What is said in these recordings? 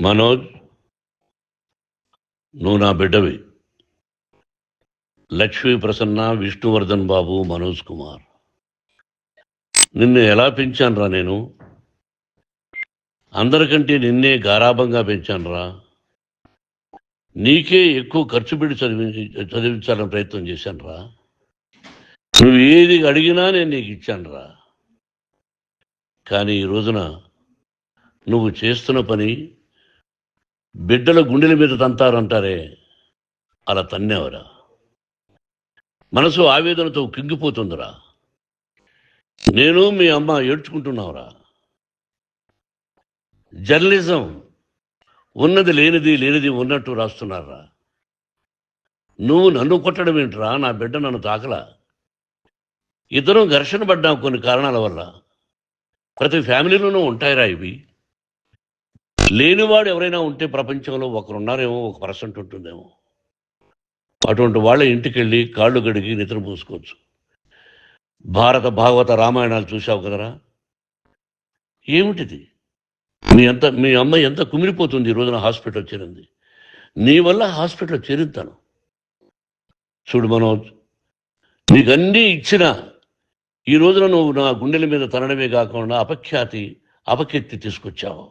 మనోజ్, నువ్వు నా బిడ్డవి. లక్ష్మీ ప్రసన్న, విష్ణువర్ధన్ బాబు, మనోజ్ కుమార్. నిన్ను ఎలా పెంచానురా నేను? అందరికంటే నిన్నే గారాభంగా పెంచానురా. నీకే ఎక్కువ ఖర్చు పెట్టి చదివించాలని ప్రయత్నం చేశానురా. నువ్వు ఏది అడిగినా నేను నీకు ఇచ్చానురా. కానీ ఈ రోజున నువ్వు చేస్తున్న పని బిడ్డల గుండెల మీద తంతారంటారే, అలా తన్నేవరా. మనసు ఆవేదనతో కింగిపోతుందిరా. నేను మీ అమ్మ ఏడ్చుకుంటున్నావురా. జర్నలిజం ఉన్నది లేనిది, లేనిది ఉన్నట్టు రాస్తున్నారా. నువ్వు నన్ను కొట్టడం ఏంట్రా? నా బిడ్డ నన్ను తాకలా. ఇద్దరం ఘర్షణ పడ్డాం కొన్ని కారణాల వల్ల. ప్రతి ఫ్యామిలీలోనూ ఉంటాయిరా ఇవి. లేనివాడు ఎవరైనా ఉంటే ప్రపంచంలో ఒకరున్నారేమో, 1% ఉంటుందేమో. అటువంటి వాళ్ళ ఇంటికి వెళ్ళి కాళ్ళు గడిగి నిద్ర పూసుకోవచ్చు. భారత భాగవత రామాయణాలు చూశావు కదరా. ఏమిటిది? మీ అమ్మ ఎంత కుమిలిపోతుంది ఈ రోజున హాస్పిటల్ చేరింది. నీ వల్ల హాస్పిటల్ చేరుతాను. చూడు మనోజ్, నీకన్నీ ఇచ్చిన ఈ రోజున నువ్వు నా గుండెల మీద తనడమే కాకుండా అపకీర్తి తీసుకొచ్చావు.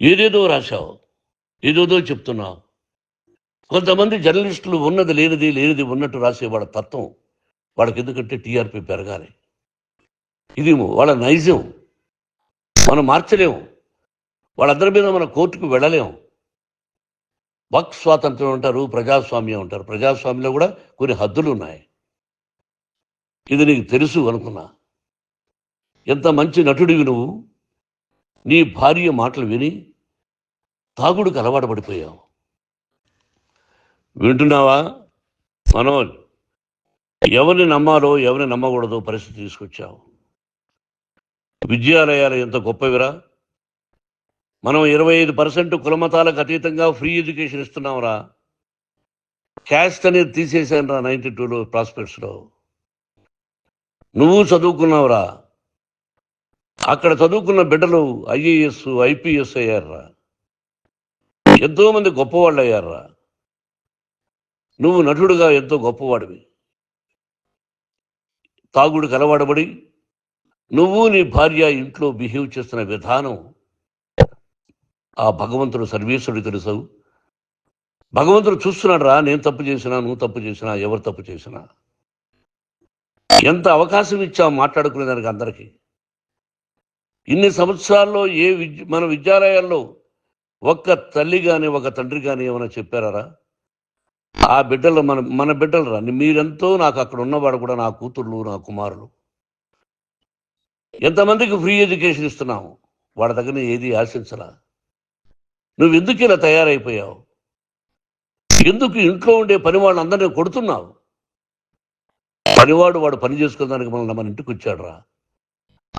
ఏదేదో రాశావు, ఏదేదో చెప్తున్నావు. కొంతమంది జర్నలిస్టులు ఉన్నది లేనిది, లేనిది ఉన్నట్టు రాసేవాళ్ళ తత్వం వాళ్ళకి. ఎందుకంటే టీఆర్పీ పెరగాలి. ఇది వాళ్ళ నైజం. మనం మార్చలేము. వాళ్ళందరి మీద మన కోర్టుకు వెళ్ళలేము. వాక్ స్వాతంత్రం అంటారు, ప్రజాస్వామ్యం అంటారు. ప్రజాస్వామ్యంలో కూడా కొన్ని హద్దులు ఉన్నాయి. ఇది నీకు తెలుసు అనుకున్నా. ఎంత మంచి నటుడివి నువ్వు. నీ భార్య మాటలు విని తాగుడికి అలవాటు పడిపోయావు. వింటున్నావా మనోజ్? ఎవరిని నమ్మాలో ఎవరిని నమ్మకూడదో పరిస్థితి తీసుకొచ్చావు. విద్యాలయాలు ఎంత గొప్పవిరా. మనం 25% కులమతాలకు అతీతంగా ఫ్రీ ఎడ్యుకేషన్ ఇస్తున్నాంరా. క్యాస్ట్ అనేది తీసేశాను రా 92లో ప్రాస్పెక్ట్స్లో. నువ్వు చదువుకున్నావురా. అక్కడ చదువుకున్న బిడ్డలు IAS, IPS అయ్యారా. ఎంతోమంది గొప్పవాళ్ళు అయ్యారా. నువ్వు నటుడుగా ఎంతో గొప్పవాడివి. తాగుడికి అలవాడబడి నువ్వు నీ భార్య ఇంట్లో బిహేవ్ చేస్తున్న విధానం ఆ భగవంతుడు సర్వేశ్వరుడు తెలుసు. భగవంతుడు చూస్తున్నాడు రా. నేను తప్పు చేసినా, నువ్వు తప్పు చేసినా, ఎవరు తప్పు చేసినా. ఎంత అవకాశం ఇచ్చావు మాట్లాడుకునేదానికి అందరికీ. ఇన్ని సంవత్సరాల్లో మన విద్యాలయాల్లో ఒక్క తల్లి కానీ ఒక తండ్రి కానీ ఏమైనా చెప్పారా? ఆ బిడ్డలు మన బిడ్డలు రా. మీరెంతో నాకు అక్కడ ఉన్నవాడు కూడా నా కూతుర్లు, నా కుమారులు. ఎంతమందికి ఫ్రీ ఎడ్యుకేషన్ ఇస్తున్నావు. వాడి దగ్గర ఏది ఆశించరా. నువ్వు ఎందుకు ఇలా తయారైపోయావు? ఎందుకు ఇంట్లో ఉండే పని వాళ్ళందరినీ కొడుతున్నావు? పనివాడు వాడు పని చేసుకున్నానికి మన ఇంటికి వచ్చాడు రా.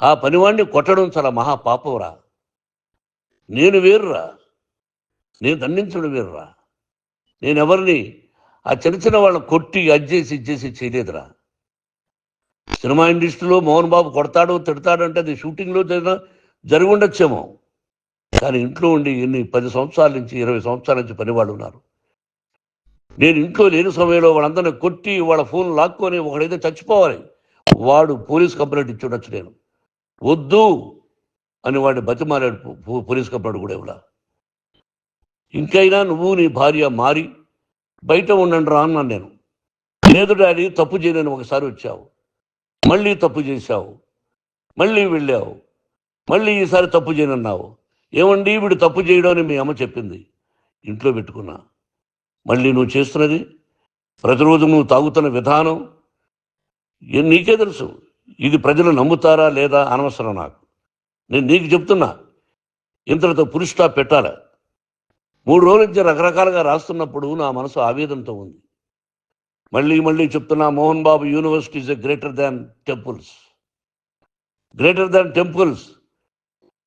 ఆ పనివాడిని కొట్టడం చాలా మహాపాపంరా. నేను వేరురా. నేను దండించడం వేరురా. నేను ఎవరిని ఆ చిన్న వాళ్ళని కొట్టి ఇచ్చేసి చేయలేదురా. సినిమా ఇండస్ట్రీలో మోహన్ బాబు కొడతాడు, తిడతాడు అంటే అది షూటింగ్లో జరిగి ఉండొచ్చేమో. కానీ ఇంట్లో ఉండి 10 సంవత్సరాల నుంచి 20 సంవత్సరాల నుంచి పనివాళ్ళు ఉన్నారు. నేను ఇంట్లో లేని సమయంలో వాళ్ళందరినీ కొట్టి వాళ్ళ ఫోన్ లాక్కొని ఒకడైతే చచ్చిపోవాలి. వాడు పోలీస్ కంప్లైంట్ ఇచ్చి ఉండొచ్చు. నేను వద్దు అని వాడిని బతిమాలాడు. పోలీస్ కంప్లైంట్ కూడా ఇవ్వలా. ఇంకైనా నువ్వు నీ భార్య మారి బయట ఉండండి రా అన్నాను నేను. లేదు డాడీ, తప్పు చేయలేని ఒకసారి వచ్చావు, మళ్ళీ తప్పు చేశావు, మళ్ళీ వెళ్ళావు, మళ్ళీ ఈసారి తప్పు చేయనన్నావు. ఏమండి వీడు తప్పు చేయడం అని మీ అమ్మ చెప్పింది. ఇంట్లో పెట్టుకున్నా. మళ్ళీ నువ్వు చేస్తున్నది, ప్రతిరోజు నువ్వు తాగుతున్న విధానం నీకే తెలుసు. ఇది ప్రజలు నమ్ముతారా లేదా అనవసరం నాకు. నేను నీకు చెప్తున్నా, ఇంతటితో పులి స్టాప్ పెట్టాలి. 3 రోజుల నుంచి రకరకాలుగా రాస్తున్నప్పుడు నా మనసు ఆవేదనతో ఉంది. మళ్ళీ చెప్తున్నా, Mohan Babu university is greater than temples. Greater than temples.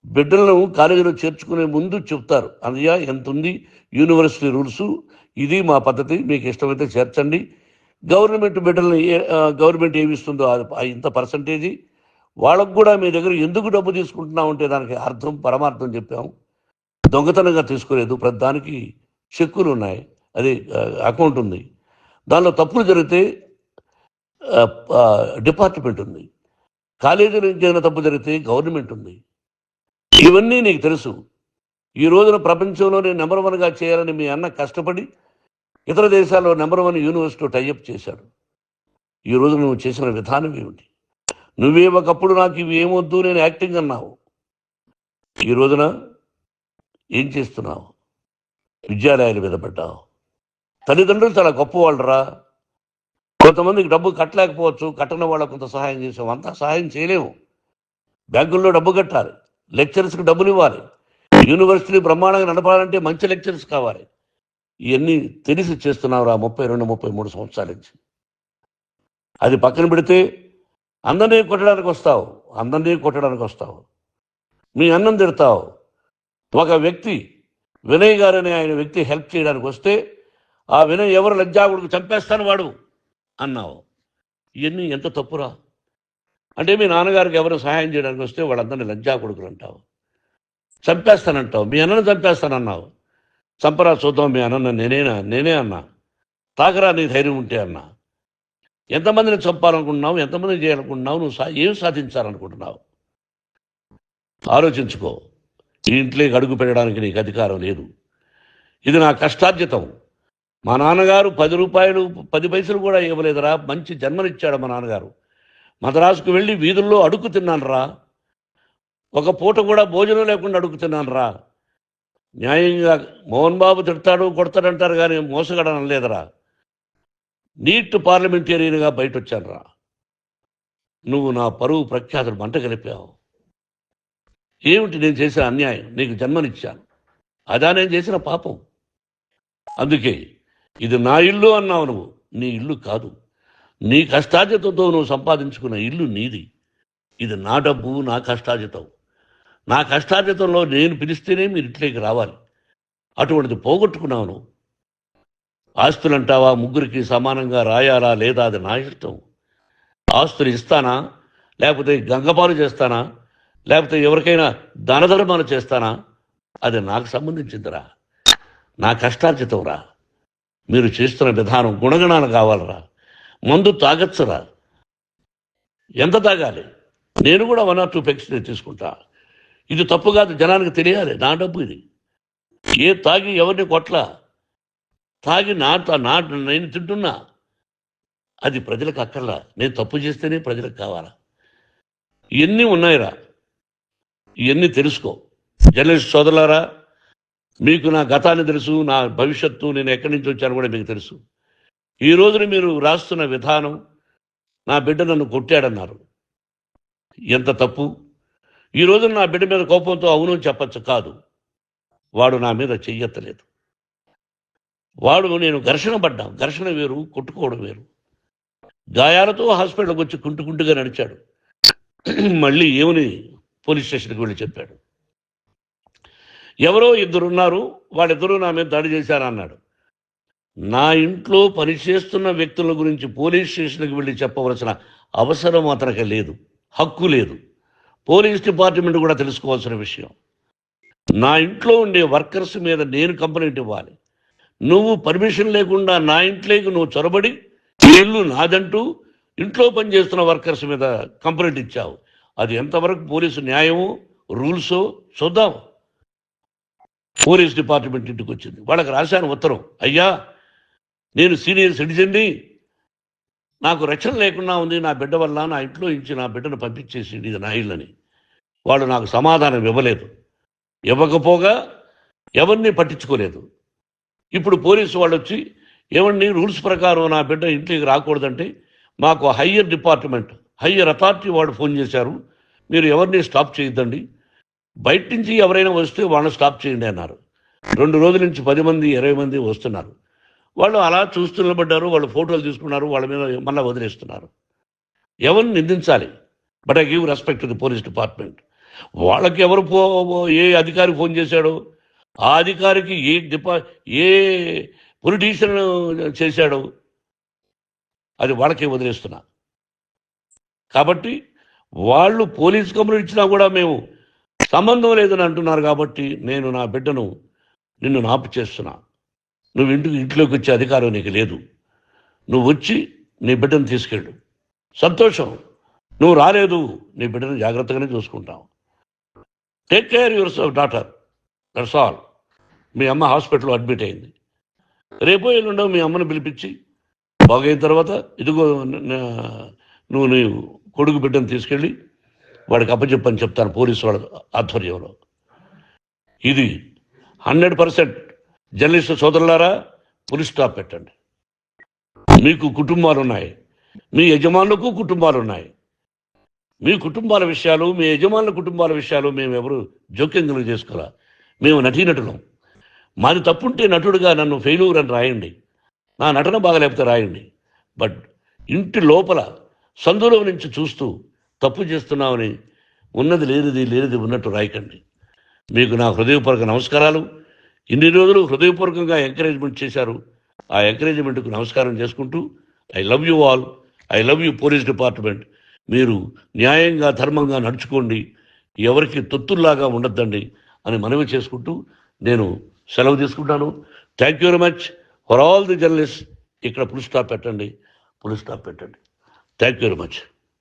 బిడ్డలను కాలేజీలో చేర్చుకునే ముందు చెప్తారు, అన్నయ్య ఎంత ఉంది యూనివర్సిటీ రూల్స్, ఇది మా పద్ధతి, మీకు ఇష్టమైతే చేర్చండి. గవర్నమెంట్ బిడ్డల్ని గవర్నమెంట్ ఏమిస్తుందో ఇంత పర్సంటేజీ వాళ్ళకు కూడా మీ దగ్గర ఎందుకు డబ్బు తీసుకుంటున్నామంటే దానికి అర్థం, పరమార్థం చెప్పాము. దొంగతనంగా తీసుకోలేదు, ప్రతి దానికి చెక్కులు ఉన్నాయి, అది అకౌంట్ ఉంది. దానిలో తప్పులు జరిగితే డిపార్ట్మెంట్ ఉంది, కాలేజీలో ఏదైనా తప్పు జరిగితే గవర్నమెంట్ ఉంది. ఇవన్నీ నీకు తెలుసు. ఈ రోజున ప్రపంచంలోనే నెంబర్ 1గా చేయాలని మీ అన్న కష్టపడి ఇతర దేశాల్లో నెంబర్ 1 యూనివర్సిటీ టైఅప్ చేశాడు. ఈ రోజు నువ్వు చేసిన విధానం ఏమిటి? నువ్వే ఒకప్పుడు నాకు ఇవి ఏమొద్దు, నేను యాక్టింగ్ అన్నావు. ఈ రోజున ఏం చేస్తున్నావు? విద్యాలయాల మీద పడ్డావు. తల్లిదండ్రులు చాలా గొప్పవాళ్ళరా. కొంతమందికి డబ్బు కట్టలేకపోవచ్చు, కట్టని వాళ్ళకు కొంత సహాయం చేసాం, అంతా సహాయం చేయలేము. బ్యాంకుల్లో డబ్బు కట్టాలి, లెక్చరర్స్కి డబ్బులు ఇవ్వాలి, యూనివర్సిటీ బ్రహ్మాండంగా నడపాలంటే మంచి లెక్చరర్స్ కావాలి. ఇవన్నీ తెలిసి చేస్తున్నావురా 32-33 సంవత్సరాల నుంచి. అది పక్కన పెడితే అందరినీ కొట్టడానికి వస్తావు, మీ అన్నం తిడతావు. ఒక వ్యక్తి వినయ్ గారని ఆయన వ్యక్తి హెల్ప్ చేయడానికి వస్తే ఆ వినయ్ ఎవరు లజ్జాగుడికి చంపేస్తాను వాడు అన్నావు. ఇవన్నీ ఎంత తప్పురా? అంటే మీ నాన్నగారికి ఎవరు సహాయం చేయడానికి వస్తే వాళ్ళందరినీ లజ్జాగుడుకులు అంటావు, చంపేస్తానంటావు. మీ అన్నను చంపేస్తానన్నావు. చంపరా చూద్దాం మీ అన్న, నేనే అన్నా. తాకరా నీ ధైర్యం ఉంటే అన్నా. ఎంతమందిని చంపాలనుకుంటున్నావు, ఎంతమందిని చేయాలనుకుంటున్నావు, నువ్వు ఏం సాధించాలనుకుంటున్నావు? ఆలోచించుకో. ఈ ఇంట్లోకి అడుగు పెట్టడానికి నీకు అధికారం లేదు. ఇది నా కష్టార్జితం. మా నాన్నగారు 10 రూపాయలు 10 పైసలు కూడా ఇవ్వలేదురా. మంచి జన్మనిచ్చాడు మా నాన్నగారు. మద్రాసుకు వెళ్ళి వీధుల్లో అడుగు తిన్నాను రా. ఒక పూట కూడా భోజనం లేకుండా అడుగు తిన్నాను రా. న్యాయంగా మోహన్ బాబు తిడతాడు కొడతాడంటారు కానీ మోసగడనం లేదురా. నీట్ పార్లమెంటేరియన్గా బయట వచ్చాను రా. నువ్వు నా పరువు ప్రఖ్యాతులు మంట కలిపావు. ఏమిటి నేను చేసిన అన్యాయం? నీకు జన్మనిచ్చాను, అదా నేను చేసిన పాపం. అందుకే ఇది నా ఇల్లు అన్నావు. నువ్వు నీ ఇల్లు కాదు, నీ కష్టార్జితంతో నువ్వు సంపాదించుకున్న ఇల్లు నీది. ఇది నా డబ్బు, నా కష్టార్జితం. నా కష్టార్జితంలో నేను పిలిస్తేనే మీరు ఇంట్లోకి రావాలి. అటువంటిది పోగొట్టుకున్నావు నువ్వు. ఆస్తులు అంటావా, ముగ్గురికి సమానంగా రాయాలా లేదా అది నా ఇష్టం. ఆస్తులు ఇస్తానా, లేకపోతే గంగపాలు చేస్తానా, లేకపోతే ఎవరికైనా దానధర్మాలు చేస్తానా, అది నాకు సంబంధించిందిరా. నా కష్టార్జితం రా. మీరు చేస్తున్న విధానం గుణగణాలు కావాలరా. మందు తాగచ్చురా. ఎంత తాగాలి? నేను కూడా 1 or 2 పెగ్స్ తీసుకుంటా. ఇది తప్పు కాదు, జనానికి తెలియాలి. నా డబ్బు ఇది. ఏ తాగి ఎవరిని కొట్లా, తాగి నేను తింటున్నా, అది ప్రజలకు అక్కర్లా. నేను తప్పు చేస్తేనే ప్రజలకు కావాలా. ఇవన్నీ ఉన్నాయిరా, ఇవన్నీ తెలుసుకో. జర్నలిస్ట్ సోదరులారా, మీకు నా గతాన్ని తెలుసు, నా భవిష్యత్తు, నేను ఎక్కడి నుంచి వచ్చాను కూడా మీకు తెలుసు. ఈ రోజున మీరు రాస్తున్న విధానం, నా బిడ్డ నన్ను కొట్టాడన్నారు, ఎంత తప్పు. ఈ రోజున నా బిడ్డ మీద కోపంతో అవును చెప్పచ్చు, కాదు. వాడు నా మీద చెయ్యెత్తలేదు. నేను ఘర్షణ పడ్డాం. ఘర్షణ వేరు, కొట్టుకోవడం వేరు. గాయాలతో హాస్పిటల్కి వచ్చి కుంటుకుంటుగా నడిచాడు. మళ్ళీ ఏమని పోలీస్ స్టేషన్కి వెళ్ళి చెప్పాడు. ఎవరో 2 ఉన్నారు, వాళ్ళిద్దరూ నా మీద దాడి చేశారన్నాడు. నా ఇంట్లో పనిచేస్తున్న వ్యక్తుల గురించి పోలీస్ స్టేషన్కి వెళ్ళి చెప్పవలసిన అవసరం అతనికి లేదు, హక్కు లేదు. పోలీస్ డిపార్ట్మెంట్ కూడా తెలుసుకోవాల్సిన విషయం. నా ఇంట్లో ఉండే వర్కర్స్ మీద నేను కంప్లైంట్ ఇవ్వాలి. నువ్వు పర్మిషన్ లేకుండా నా ఇంట్లోకి నువ్వు చొరబడి ఇల్లు నాదంటూ ఇంట్లో పనిచేస్తున్న వర్కర్స్ మీద కంప్లైంట్ ఇచ్చావు. అది ఎంతవరకు పోలీసు న్యాయమో రూల్సో చూద్దాం. పోలీస్ డిపార్ట్మెంట్ ఇంటికి వచ్చింది. వాళ్ళకి రాశాను ఉత్తరం, అయ్యా నేను సీనియర్ సిటిజన్ని, నాకు రక్షణ లేకుండా ఉంది, నా బిడ్డ వల్ల నా ఇంట్లో నుంచి నా బిడ్డను పంపించేసి ఇది నా ఇల్లని. వాళ్ళు నాకు సమాధానం ఇవ్వలేదు. ఇవ్వకపోగా ఎవరిని పట్టించుకోలేదు. ఇప్పుడు పోలీసు వాళ్ళు వచ్చి ఏమండి రూల్స్ ప్రకారం నా బిడ్డ ఇంట్లోకి రాకూడదంటే మాకు హయ్యర్ డిపార్ట్మెంట్, హయ్యర్ అథారిటీ వాళ్ళు ఫోన్ చేశారు, మీరు ఎవరిని స్టాప్ చేయొద్దండి, బయట నుంచి ఎవరైనా వస్తే వాళ్ళని స్టాప్ చేయండి అన్నారు. 2 రోజుల నుంచి 10 మంది 20 మంది వస్తున్నారు. వాళ్ళు అలా చూస్తూ నిలబడ్డారు, వాళ్ళు ఫోటోలు తీసుకున్నారు, వాళ్ళ మీద మళ్ళీ వదిలేస్తున్నారు. ఎవరిని నిందించాలి? But I give respect to the police department. వాళ్ళకి ఎవరు ఏ అధికారి ఫోన్ చేశాడో, ఆ అధికారికి ఏ పొలిటీషియన్ చేశాడో అది వాళ్ళకే వదిలేస్తున్నా. కాబట్టి వాళ్ళు పోలీస్ కంప్లైంట్ ఇచ్చినా కూడా మేము సంబంధం లేదని అంటున్నారు కాబట్టి నేను నా బిడ్డను నిన్ను నాపు చేస్తున్నా. నువ్వు ఇంట్లోకి వచ్చే అధికారం నీకు లేదు. నువ్వు వచ్చి నీ బిడ్డను తీసుకెళ్ళు. సంతోషం. నువ్వు రాలేదు, నీ బిడ్డను జాగ్రత్తగానే చూసుకుంటావు. Take care your daughter, that's all. మీ అమ్మ హాస్పిటల్లో అడ్మిట్ అయింది. రేపో ఎల్లుండో మీ అమ్మను పిలిపించి బాగైన తర్వాత ఇదిగో నువ్వు నీ కొడుకు బిడ్డను తీసుకెళ్ళి వాడికి అప్పచెప్పని చెప్తాను పోలీసు వాళ్ళ ఆధ్వర్యంలో. ఇది 100% జర్నలిస్టు సోదరులారా, పులి స్టాప్ పెట్టండి. మీకు కుటుంబాలు ఉన్నాయి, మీ యజమానులకు కుటుంబాలు ఉన్నాయి. మీ కుటుంబాల విషయాలు, మీ యజమానుల కుటుంబాల విషయాలు మేము ఎవరు జోక్యం కలుగు చేసుకోవాలా. మేము నటీనటులం. మాది తప్పుంటే నటుడుగా నన్ను ఫెయిల్యూర్ అని రాయండి, నా నటన బాగలేకపోతే రాయండి. బట్ ఇంటి లోపల సందులో నుంచి చూస్తూ తప్పు చేస్తున్నామని ఉన్నది లేనిది లేనిది ఉన్నట్టు రాయకండి. మీకు నా హృదయపూర్వక నమస్కారాలు. ఇన్ని రోజులు హృదయపూర్వకంగా ఎంకరేజ్మెంట్ చేశారు. ఆ ఎంకరేజ్మెంట్కు నమస్కారం చేసుకుంటూ I love you all. I love you police department. మీరు న్యాయంగా ధర్మంగా నడుచుకోండి, ఎవరికి తొత్తుల్లాగా ఉండొద్దండి అని మనవి చేసుకుంటూ నేను సెలవు తీసుకుంటాను. Thank you very much for all the journalist. ఇక్కడ పులి స్టాప్ పెట్టండి, పులి స్టాప్ పెట్టండి. Thank you very much.